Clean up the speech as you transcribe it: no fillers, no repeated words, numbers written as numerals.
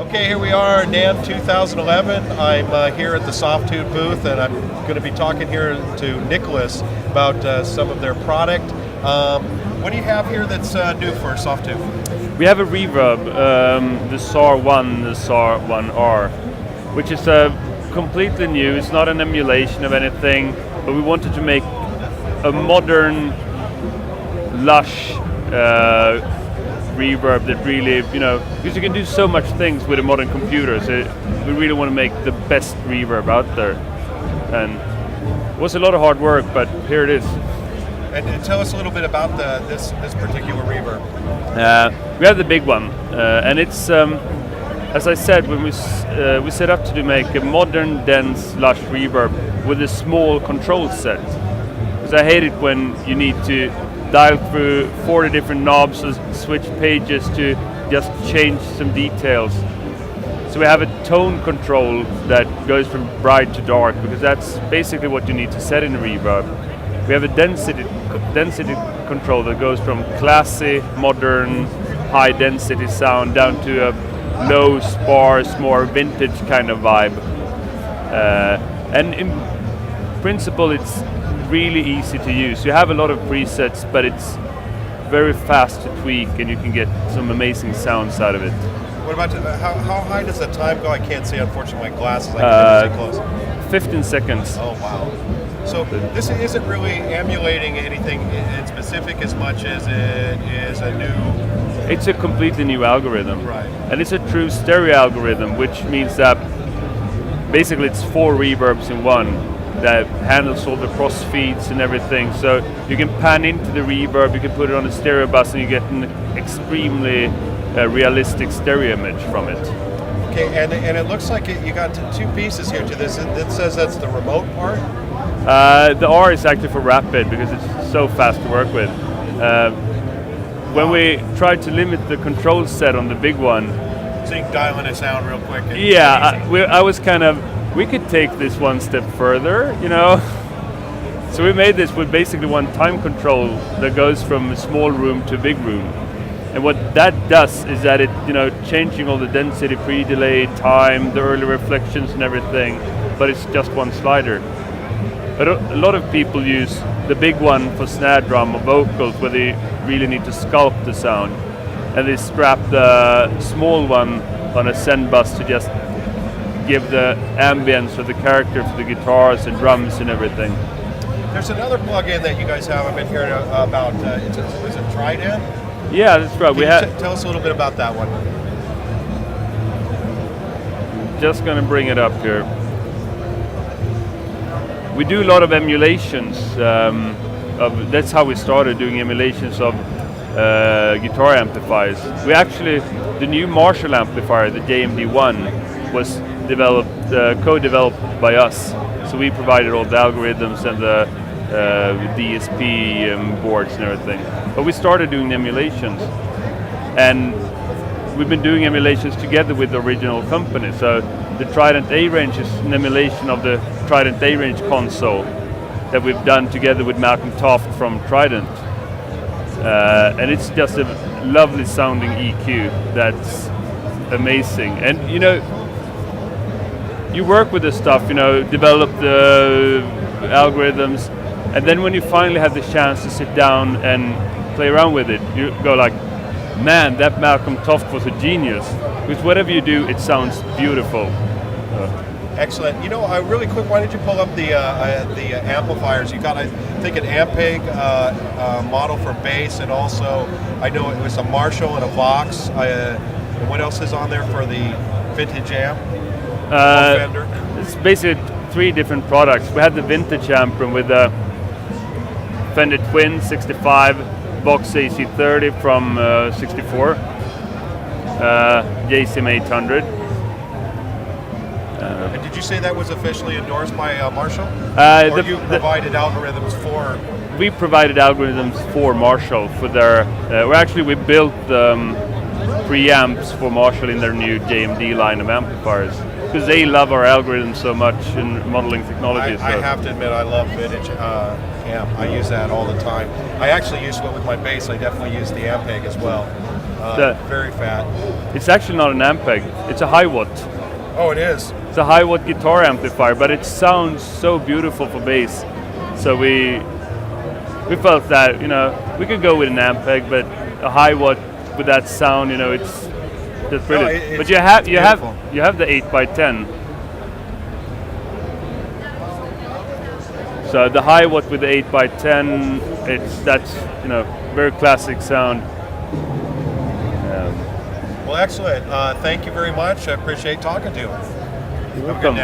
Okay, here we are, NAMM 2011. I'm here at the Softube booth, and I'm going to be talking here to Niklas about some of their product. What do you have here that's new for Softube? We have a reverb, the Tsar-1, the Tsar-1 which is completely new. It's not an emulation of anything, but we wanted to make a modern, lush reverb that really, because you can do so much things with a modern computer, so we really want to make the best reverb out there. And it was a lot of hard work, but here it is. And tell us a little bit about this particular reverb. We have the big one, and it's, as I said, when we set up to make a modern, dense, lush reverb with a small control set. Because I hate it when you need to dial through 40 different knobs or switch pages to just change some details. So we have a tone control that goes from bright to dark, because that's basically what you need to set in a reverb. We have a density control that goes from classy, modern, high density sound down to a low, sparse, more vintage kind of vibe. And in principle, it's really easy to use. You have a lot of presets, but it's very fast to tweak, and you can get some amazing sounds out of it. What about how high does the time go? I can't see, unfortunately, my glasses. I can't see close. 15 seconds. Oh wow! So this isn't really emulating anything in specific as much as it is a new. It's a completely new algorithm, right? And it's a true stereo algorithm, which means that basically it's 4 reverbs in one that handles all the cross feeds and everything. So you can pan into the reverb, you can put it on a stereo bus, and you get an extremely realistic stereo image from it. Okay, and it looks like you got 2 pieces here to this. It says that's the remote part? The R is actually for rapid, because it's so fast to work with. When we tried to limit the control set on the big one, so you can dial in a sound real quick. I was kind of, we could take this one step further, So we made this with basically one time control that goes from a small room to a big room. And what that does is that it, changing all the density, pre-delay, time, the early reflections and everything, but it's just one slider. But a lot of people use the big one for snare drum or vocals, where they really need to sculpt the sound. And they strap the small one on a send bus to just give the ambience for the character for the guitars and drums and everything. There's another plugin that you guys have. I've been hearing about. Is it Trident? Yeah, that's right. Tell us a little bit about that one. Just going to bring it up here. We do a lot of emulations. That's how we started doing emulations of guitar amplifiers. We actually, the new Marshall amplifier, the JMD1, was co-developed by us. So we provided all the algorithms and the DSP boards and everything. But we started doing emulations, and we've been doing emulations together with the original company. So the Trident A-Range is an emulation of the Trident A-Range console that we've done together with Malcolm Toft from Trident. And it's just a lovely sounding EQ that's amazing. And you work with this stuff, develop the algorithms, and then when you finally have the chance to sit down and play around with it, you go like, man, that Malcolm Toft was a genius. Because whatever you do, it sounds beautiful. Excellent. Really quick, why did you pull up the amplifiers? You got, I think, an Ampeg model for bass, and also I know it was a Marshall and a Vox. And what else is on there for the vintage amp? It's basically 3 different products. We had the vintage amp with a Fender Twin 65, Vox AC30 from 64, JCM 800. And did you say that was officially endorsed by Marshall? Or you provided algorithms for? We provided algorithms for Marshall for their. We built preamps for Marshall in their new JMD line of amplifiers, because they love our algorithms so much in modeling technology. I have to admit, I love vintage amp. I use that all the time. I actually use it with my bass. I definitely use the Ampeg as well. Very fat. It's actually not an Ampeg. It's a high watt. Oh, it is. It's a high watt guitar amplifier, but it sounds so beautiful for bass. So we felt that we could go with an Ampeg, but a high watt with that sound, it's just brilliant. But you have the 8x10. So the high watt with the 8x10, that's very classic sound. Well, excellent. Thank you very much. I appreciate talking to you. You're welcome.